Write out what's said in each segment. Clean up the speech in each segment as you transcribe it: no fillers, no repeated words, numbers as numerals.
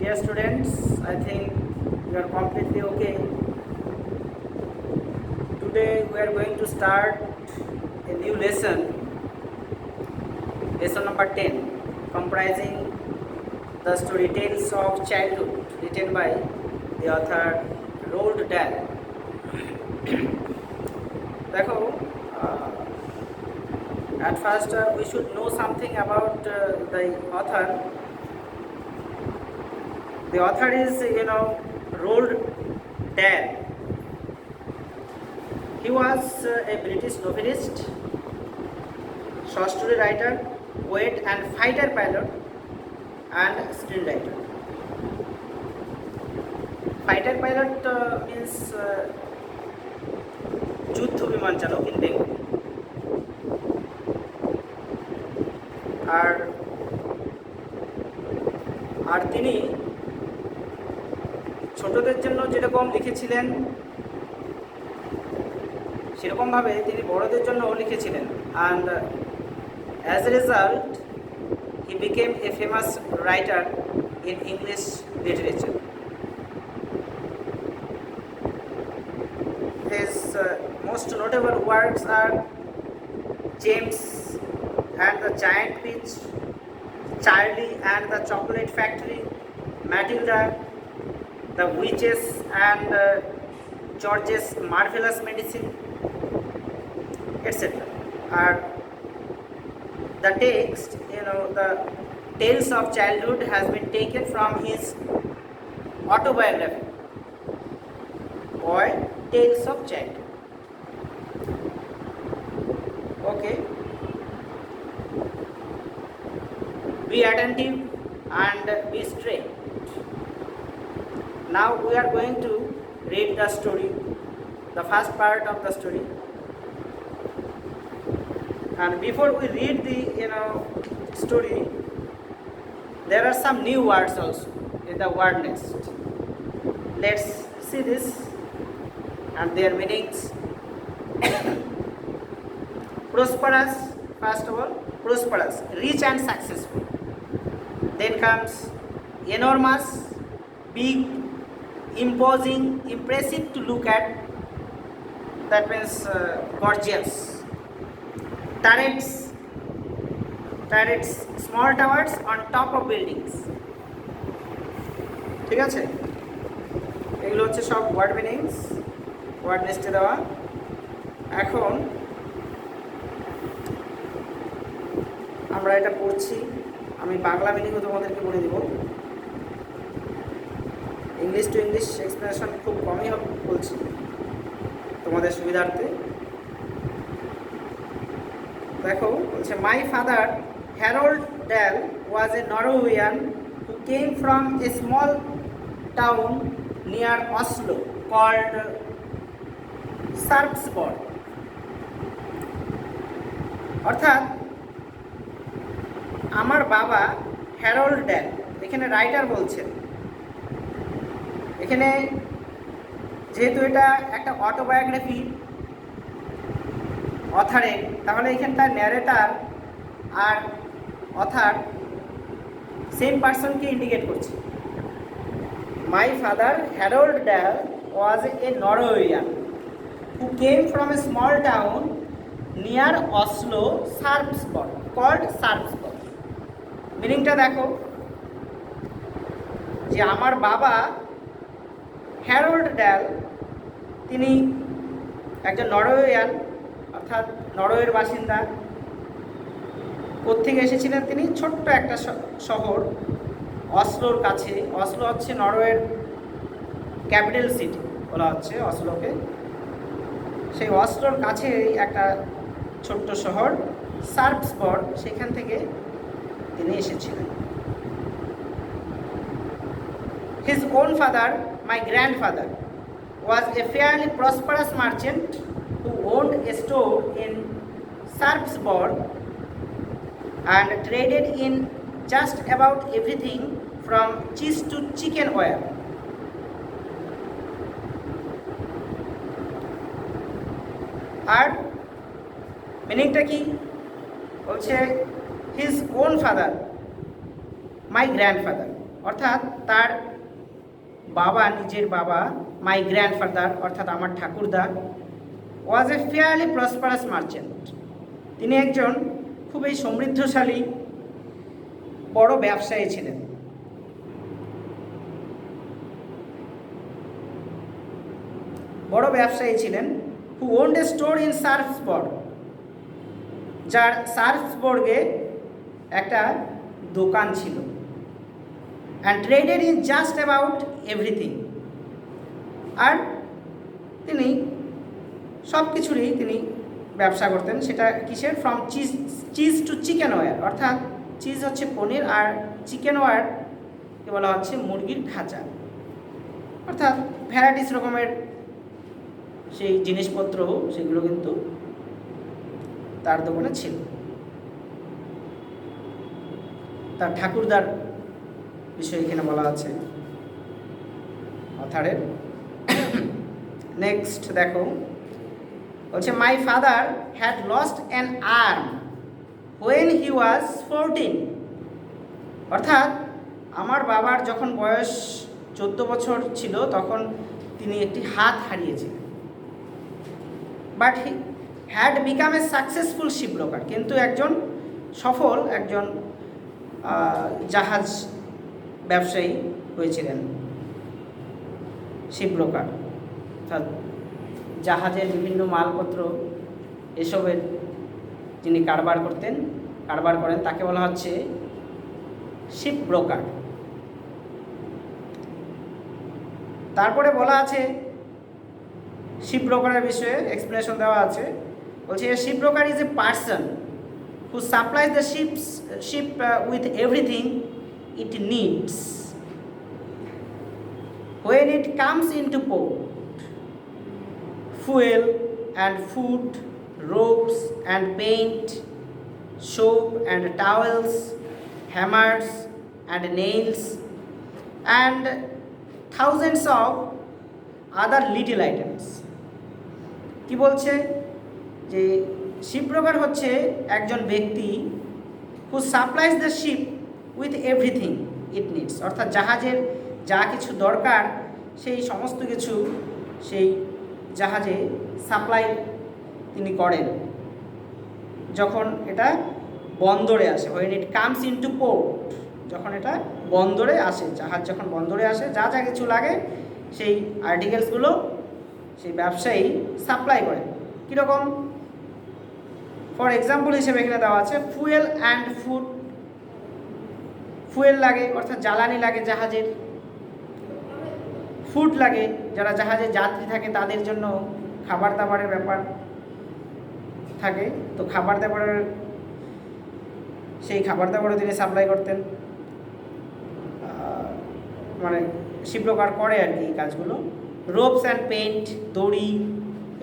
Dear students, I think you are completely okay. Today we are going to start a new lesson number 10, comprising the story Tales of Childhood, written by the author Roald Dahl. দেখো, at first we should know something about the author. The author is, Roald Dahl. He was a British novelist, short story writer, poet and fighter pilot and screenwriter. Fighter pilot means যুদ্ধ বিমান চালক in Bengali. আর তিনি ছোটদের জন্য যেরকম লিখেছিলেন সেরকমভাবে তিনি বড়দের জন্যও লিখেছিলেন, and as a result he became a famous writer in English literature. His most notable works are James and the Giant Peach, Charlie and the Chocolate Factory, Matilda, The Witches and George's Marvelous Medicine, etc. The text, the Tales of Childhood has been taken from his autobiography, or Tales of Childhood. Okay. Be attentive and be straight. Now we are going to read the story, the first part of the story. And before we read the story, there are some new words also in the word list. Let's see this and their meanings. Prosperous, first of all, prosperous, rich and successful. Then comes enormous, big, imposing, impressive to look at. That means gorgeous. Turrets, small towers on top of buildings. ঠিক আছে, এগুলো হচ্ছে সব word meanings word লিস্টে দেওয়া। এখন আমরা এটা পড়ছি, আমি বাংলা মিনিংও তোমাদেরকে বলে দিব। ইংলিশ টু ইংলিশ এক্সপ্লেনেশন খুব কমই বলছি তোমাদের সুবিধার্থে। দেখো, বলছে my father Harold Dahl was a Norwegian who came from a small town near Oslo called Sarpsborg. অর্থাৎ আমার বাবা হ্যারোল্ড ড্যাল, এখানে রাইটার বলছেন, এখানে যেহেতু এটা একটা অটোবায়োগ্রাফি অথারের, তাহলে এখানটার ন্যারেটার আর অথার সেম পার্সনকে ইন্ডিকেট করছে। My father Harold Dahl was a Norwegian who came from a small town near Oslo Sarpsborg called Sarpsborg. মিনিংটা দেখো, যে আমার বাবা হ্যারোল্ড ড্যাল, তিনি একজন নরওয়েয়ান, অর্থাৎ নরওয়ের বাসিন্দা। কোত্থেকে এসেছিলেন তিনি? ছোট্ট একটা শহর অসলোর কাছে। অসলো হচ্ছে নরওয়ের ক্যাপিটাল সিটি বলা হচ্ছে অসলোকে। সেই অসলোর কাছে একটা ছোট্ট শহর সার্পসবর্গ, সেখান থেকে তিনি এসেছিলেন। His own father, my grandfather, was a fairly prosperous merchant who owned a store in Sarpsborg and traded in just about everything from cheese to chicken wire. আর মিনিংটা কি বলছে? His own father, my grandfather, অর্থাৎ তার বাবা, নিজের বাবা, my grandfather অর্থাৎ আমার ঠাকুরদা, ওয়াজ এ ফেয়ারলি প্রসপারাস মার্চেন্ট। তিনি একজন খুবই সমৃদ্ধশালী বড় ব্যবসায়ী ছিলেন। বড় ব্যবসায়ী ছিলেন, who owned a store in Sarpsborg, যার সার্ফসবর্গে একটা দোকান ছিল, and traded in just about everything. আর তিনি সব কিছুরই তিনি ব্যবসা করতেন। সেটা কিসের? From cheese to chicken wire, অর্থাৎ চিজ হচ্ছে পনির আর চিকেন ওয়্যারকে বলা হচ্ছে মুরগির খাঁচা, অর্থাৎ ভ্যারাইটিস রকমের সেই জিনিসপত্র সেগুলো কিন্তু তার দোকানে ছিল। তার ঠাকুরদার বিষয় এখানে বলা আছে অথারের। নেক্সট দেখো, বলছে my father had lost an arm when he was 14, অর্থাৎ আমার বাবার যখন বয়স 14 বছর ছিল তখন তিনি একটি হাত হারিয়েছিলেন। But he had become a successful ship broker, কিন্তু একজন সফল একজন জাহাজ ব্যবসায়ী হয়েছিলেন, শিপ ব্রোকার, অর্থাৎ জাহাজের বিভিন্ন মালপত্র এসবের যিনি কারবার করেন তাকে বলা হচ্ছে শিপ ব্রোকার। তারপরে বলা আছে শিপ ব্রোকারের বিষয়ে এক্সপ্লেনেশন দেওয়া আছে। বলছে a ship broker is a person who supplies the ship with everything it needs when it comes into port: fuel and food, ropes and paint, soap and towels, hammers and nails, and thousands of other little items. কি বলছে যে ship broker হচ্ছে একজন ব্যক্তি who supplies the ship with everything it needs, অর্থাৎ জাহাজের যা কিছু দরকার সেই সমস্ত কিছু সেই জাহাজে সাপ্লাই তিনি করেন যখন এটা বন্দরে আসে। when it comes into port, যখন এটা বন্দরে আসে, জাহাজ যখন বন্দরে আসে যা যা কিছু লাগে সেই আর্টিকেলসগুলো সেই ব্যবসায়ী সাপ্লাই করে। কীরকম? ফর এক্সাম্পল হিসেবে এখানে দেওয়া আছে ফুয়েল অ্যান্ড ফুড। ফুয়েল লাগে অর্থাৎ জ্বালানি লাগে জাহাজের, ফুড লাগে যারা জাহাজে যাত্রী থাকে তাদের জন্য খাবার দাবারের ব্যাপার থাকে, তো খাবার দাবারের সেই খাবার দাবারও তিনি সাপ্লাই করতেন, মানে শিপ ব্রোকার করে আর কি এই কাজগুলো। রোপস অ্যান্ড পেইন্ট, দড়ি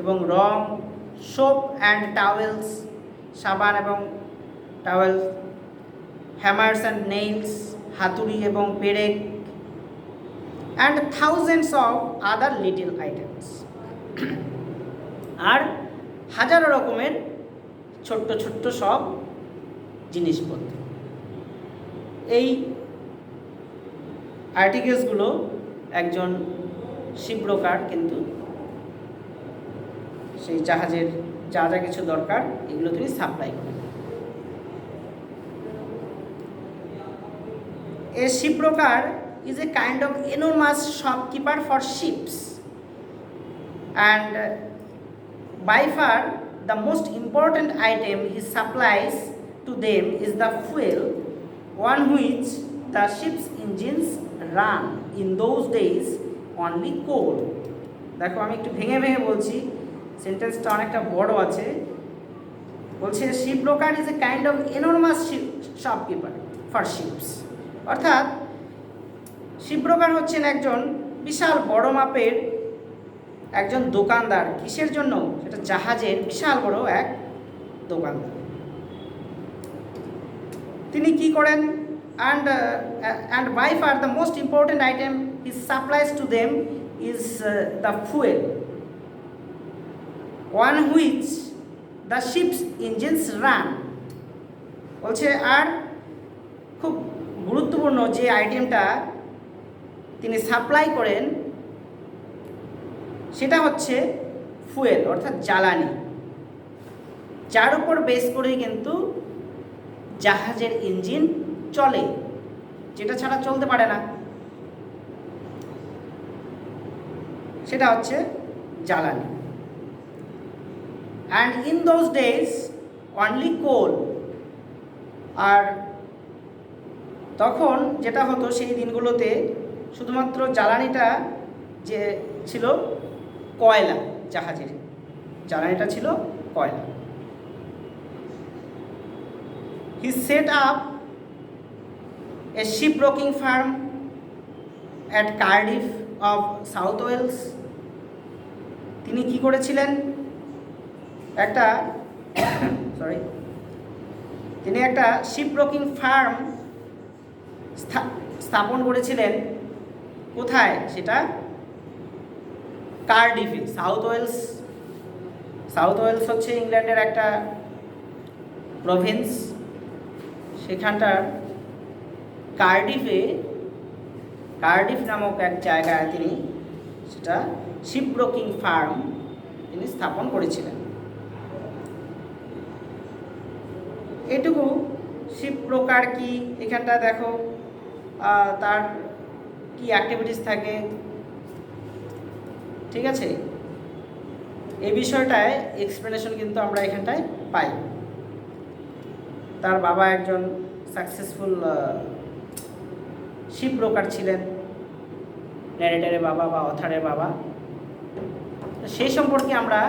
এবং রং, সোপ অ্যান্ড টাওয়েলস, সাবান এবং টাওয়েল, হ্যামার্স অ্যান্ড নেইলস, হাতুড়ি এবং পেরেক, and thousands of other little items, আর হাজারো রকমের ছোট্ট ছোট্ট সব জিনিসপত্র। এই আর্টিকেলসগুলো একজন শিপ ব্রোকার কিন্তু সেই জাহাজের যা যা কিছু দরকার এগুলো তিনি সাপ্লাই করেন। A shipbroker is a kind of enormous shopkeeper for ships, and by far the most important item he supplies to them is the fuel, on which the ship's engines run in those days only coal. দেখো আমি একটু ভেঙে ভেঙে বলছি, সেন্টেন্সটা অনেকটা বড় আছে। বলছে ship broker is a kind of enormous shopkeeper for ships, অর্থাৎ শিপ ব্রোকার হচ্ছেন একজন বিশাল বড় মাপের একজন দোকানদার। কিসের জন্য? সেটা জাহাজের বিশাল বড় এক দোকানদার। তিনি কি করেন? and by far the most important item he supplies to them is the fuel, on which the ship's engines run. বলছে আর খুব গুরুত্বপূর্ণ যে আইটেমটা তিনি সাপ্লাই করেন সেটা হচ্ছে ফুয়েল, অর্থাৎ জ্বালানি, যার উপর বেস করেই কিন্তু জাহাজের ইঞ্জিন চলে, যেটা ছাড়া চলতে পারে না, সেটা হচ্ছে জ্বালানি। And in those days only coal, আর তখন যেটা হতো সেই দিনগুলোতে শুধুমাত্র জ্বালানিটা যে ছিল কয়লা, জাহাজের জ্বালানিটা ছিল কয়লা। He set up a ship broking firm at Cardiff of South Wales. তিনি কি করেছিলেন, তিনি একটা শিপ ব্রোকিং ফার্ম স্থাপন করেছিলেন। কোথায় সেটা? কার্ডিফে। সাউথ ওয়েলস হচ্ছে ইংল্যান্ডের একটা প্রভিন্স, সেখানটার কার্ডিফ নামক এক জায়গায় তিনি সেটা শিপ ব্রোকিং ফার্ম তিনি স্থাপন করেছিলেন। এটুকু শিপ ব্রোকার কি, এখানটা দেখো তার কি অ্যাক্টিভিটিস থাকে, ঠিক আছে, এই বিষয়টায় এক্সপ্লেনেশন কিন্তু আমরা এখানটায় পাই। তার বাবা একজন সাকসেসফুল শিপ ব্রোকার ছিলেন, ন্যারেটরের বাবা বা অথারের বাবা। সেই সম্পর্কে আমরা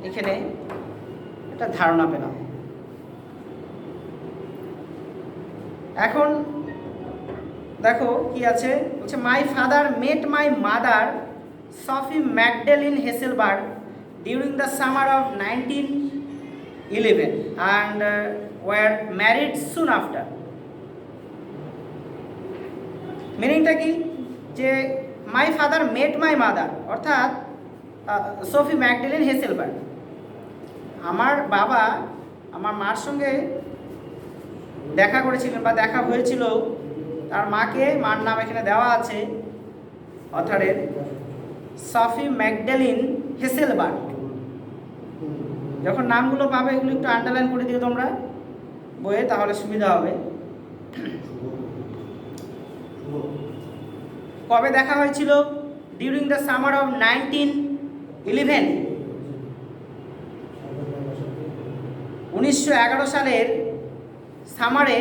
এখানে একটা ধারণা পেলাম। এখন দেখো কি আছে, বলছে my father met my mother Sofie Magdalene Hesselberg during the summer of 1911 and were married soon after. মিনিংটা কি, যে মাই ফাদার মেট মাই মাদার, অর্থাৎ সফি ম্যাকডেলিন হেসেলবার্গ, আমার বাবা আমার মার সঙ্গে দেখা করেছিলেন বা দেখা হয়েছিল। তার মার নাম এখানে দেওয়া আছে অথারের, সফি ম্যাকডেলিন হেসেলবার্গ। যখন নামগুলো পাবে এগুলো একটু আন্ডারলাইন করে দিও তোমরা বইয়ে, তাহলে সুবিধা হবে। কবে দেখা হয়েছিল? ডিউরিং দ্য সামার অফ 1911, 1911 সালের সামারে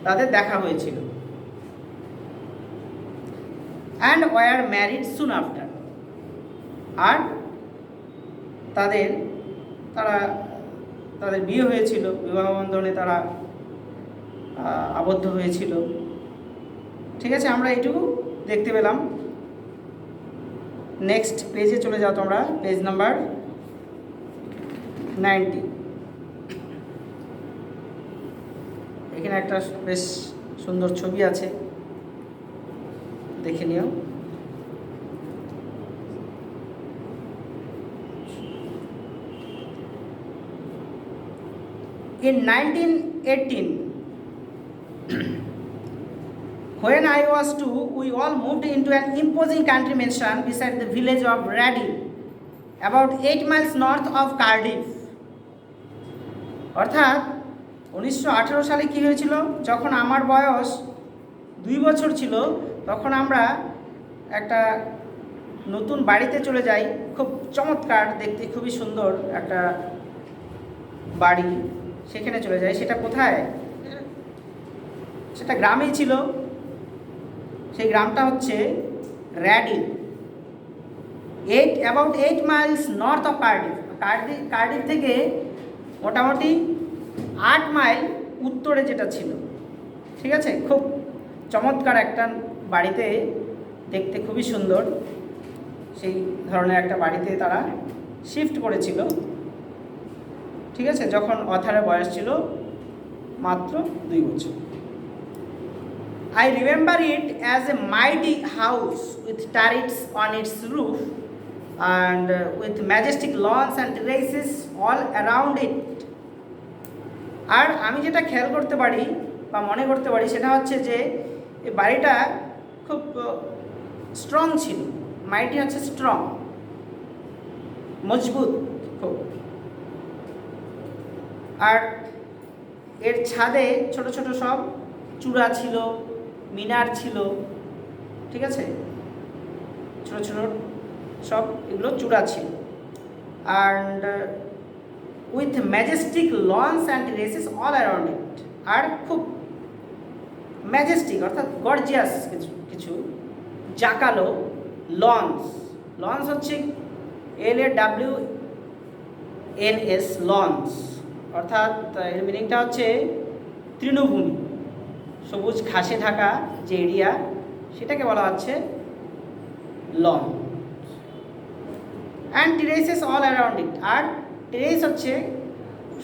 তাদের দেখা হয়েছিল। And were married soon after, আর তাদের বিয়ে হয়েছিল, বিবাহ বন্ধনে তারা আবদ্ধ হয়েছিল। ঠিক আছে, আমরা এইটুকু দেখতে পেলাম। নেক্সট পেজে চলে যাও তোমরা, পেজ নাম্বার 90। এখানে একটা বেশ সুন্দর ছবি আছে, দেখে নিও। In 1918, when I was 2, we all moved into an imposing country mansion beside the village of Reading, about 8 miles north of Cardiff. অর্থাৎ 1918 সালে কী হয়েছিল, যখন আমার বয়স 2 বছর ছিল, তখন আমরা একটা নতুন বাড়িতে চলে যাই। খুব চমৎকার দেখতে, খুবই সুন্দর একটা বাড়ি, সেখানে চলে যাই। সেটা কোথায়? সেটা গ্রামেই ছিল। সেই গ্রামটা হচ্ছে র্যাডিং, about 8 miles north of Cardiff থেকে মোটামুটি 8 মাইল উত্তরে যেটা ছিল। ঠিক আছে, খুব চমৎকার একটা বাড়িতে, দেখতে খুবই সুন্দর, সেই ধরনের একটা বাড়িতে তারা শিফট করেছিল। ঠিক আছে, যখন অথারের বয়স ছিল মাত্র 2 বছর। I remember it as a mighty house with turrets on its roof and with majestic lawns and terraces all around it. আর আমি যেটা খেয়াল করতে পারি বা মনে করতে পারি সেটা হচ্ছে যে এই বাড়িটা খুব স্ট্রং ছিল, মাইটি হচ্ছে স্ট্রং, মজবুত খুব। আর এর ছাদে ছোট ছোট সব চূড়া ছিল, মিনার ছিল, ঠিক আছে, ছোট ছোট সব এগুলো চূড়া ছিল। And with majestic lawns and terraces all around it. আর খুব ম্যাজেস্টিক অর্থাৎ গর্জিয়াস কিছু কিছু জাকালো লন্স। লন্স হচ্ছে LAWNS, লন্স, অর্থাৎ এর মিনিংটা হচ্ছে তৃণভূমি, সবুজ ঘাসে ঢাকা যে এরিয়া সেটাকে বলা হচ্ছে lawn. And terraces all around it. আর টেরেস হচ্ছে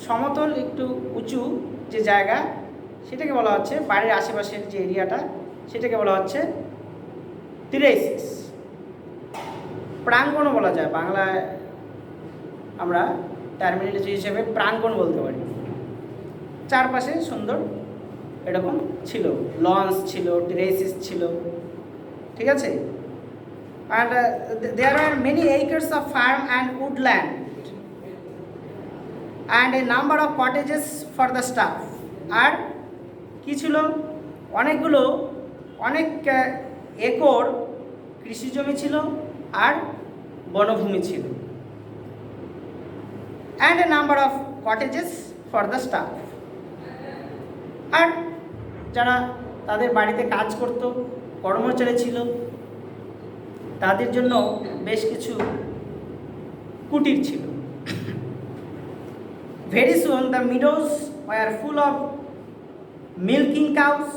সমতল একটু উঁচু যে জায়গা সেটাকে বলা হচ্ছে, বাড়ির আশেপাশের যে এরিয়াটা সেটাকে বলা হচ্ছে টেরেসেস। প্রাঙ্গণও বলা যায়, বাংলায় আমরা টার্মিনোলজি হিসেবে প্রাঙ্গণ বলতে পারি। চারপাশে সুন্দর এরকম ছিল, লঞ্চ ছিল, টেরেসেস ছিল, ঠিক আছে। And there are many acres of farm and woodland and a number of cottages for the staff. আর কি ছিল, অনেকগুলো অনেক একর কৃষি জমি ছিল আর বনভূমি ছিল। and a number of cottages for the staff. আর যারা তাদের বাড়িতে কাজ করত, কর্মচারী ছিল, তাদের জন্য বেশ কিছু কুটির ছিল। Very soon the meadows were full of milking cows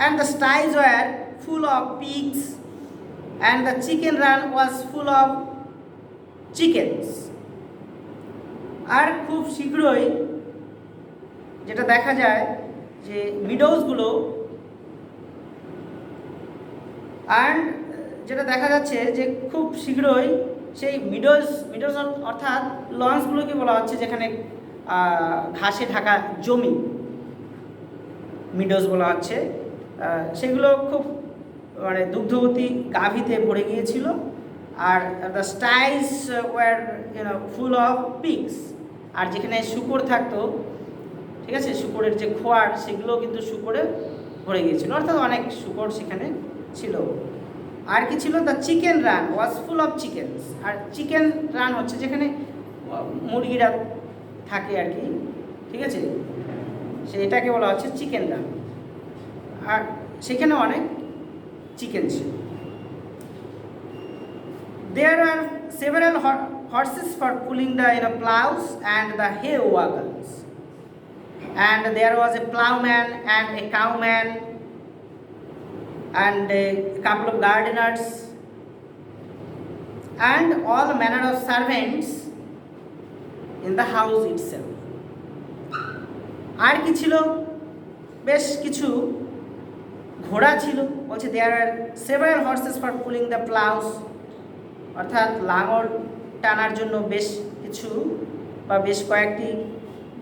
and the sties were full of pigs and the chicken run was full of chickens. আর খুব শীঘ্রই যেটা দেখা যায় যে মিডোজগুলো, অ্যান্ড যেটা দেখা যাচ্ছে যে খুব শীঘ্রই সেই মিডোজ অর্থাৎ লঞ্চগুলোকে বলা হচ্ছে যেখানে ঘাসে ঢাকা জমি, মিডোজ বলা হচ্ছে, সেগুলো খুব মানে দুগ্ধবতী গাভীতে ভরে গিয়েছিল। আর the sties were full of pigs. আর যেখানে শূকর থাকতো, ঠিক আছে, শূকরের যে খোয়ার সেগুলো কিন্তু শূকরে ভরে গিয়েছিল, অর্থাৎ অনেক শূকর সেখানে ছিল। আর কি ছিল, the chicken run was full of chickens. আর চিকেন রান হচ্ছে যেখানে মুরগিরা থাকে আর কি, ঠিক আছে, সেটাকে বলা হচ্ছে চিকেন রান। আর সেখানে অনেক চিকেন ছিল। There are several horses for pulling the plows and the hay wagons. And there was a plowman and a cowman and a couple of gardeners and all manner of servants in the house itself. আর কি ছিল, বেশ কিছু ঘোড়া ছিল। বলছে there are several horses for pulling the plows, অর্থাৎ লাঙল টানার জন্য বেশ কিছু বা বেশ কয়েকটি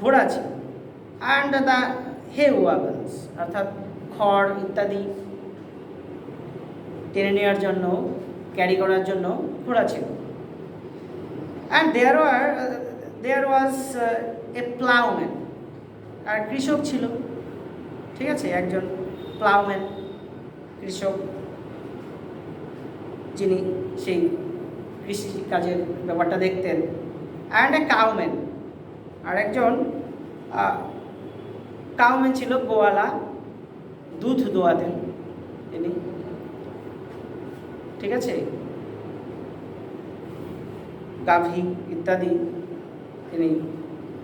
ঘোড়া ছিল। অ্যান্ড দ্য হে ওয়াগনস, অর্থাৎ খড় ইত্যাদি টেনে নেওয়ার জন্য, ক্যারি করার জন্য ঘোড়া ছিল। অ্যান্ড দেয়ার ওয়াজ এ প্লাউম্যান। আর কৃষক ছিল, ঠিক আছে, একজন প্লাউম্যান, কৃষক, যিনি সেই কৃষি কাজের ব্যাপারটা দেখতেন। অ্যান্ড এ কাউম্যান, আর একজন কাউম্যান ছিল গোয়ালা, দুধ দোয়াতেন তিনি, ঠিক আছে, গাভী ইত্যাদি তিনি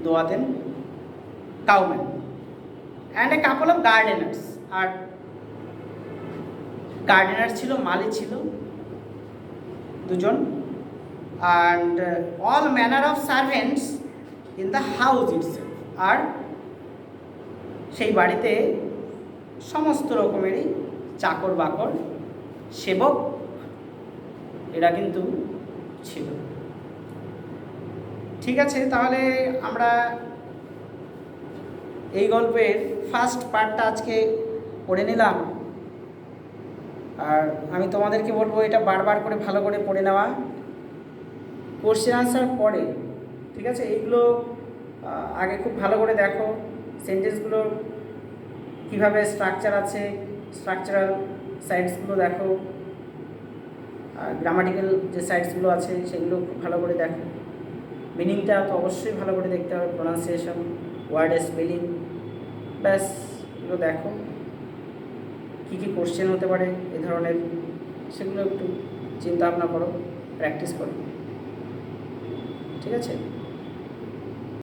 দোয়াতেন, cowman. And a couple of gardeners, আর গার্ডেনার ছিল, মালি ছিল দুজন। And all manner of servants in the house itself. আর সেই বাড়িতে সমস্ত রকমেরই চাকর বাকর, সেবক এরা কিন্তু ছিল। ঠিক আছে, তাহলে আমরা এই গল্পের ফার্স্ট পার্টটা আজকে পড়ে নিলাম। আর আমি তোমাদেরকে বলবো এটা বারবার করে ভালো করে পড়ে নেওয়া, কোশ্চেন আনসার পরে, ঠিক আছে? এইগুলো আগে খুব ভালো করে দেখো, সেন্টেন্সগুলো কীভাবে স্ট্রাকচার আছে, স্ট্রাকচারাল সাইডসগুলো দেখো, আর গ্রামাটিক্যাল যে সাইডসগুলো আছে সেগুলো খুব ভালো করে দেখো। মিনিংটা তো অবশ্যই ভালো করে দেখতে হবে, প্রোনাউন্সিয়েশন, ওয়ার্ডের স্পেলিং, ব্যাস এগুলো দেখো। কী কী কোশ্চেন হতে পারে এ ধরনের সেগুলো একটু চিন্তা ভাবনা করো, প্র্যাকটিস করো, ঠিক আছে?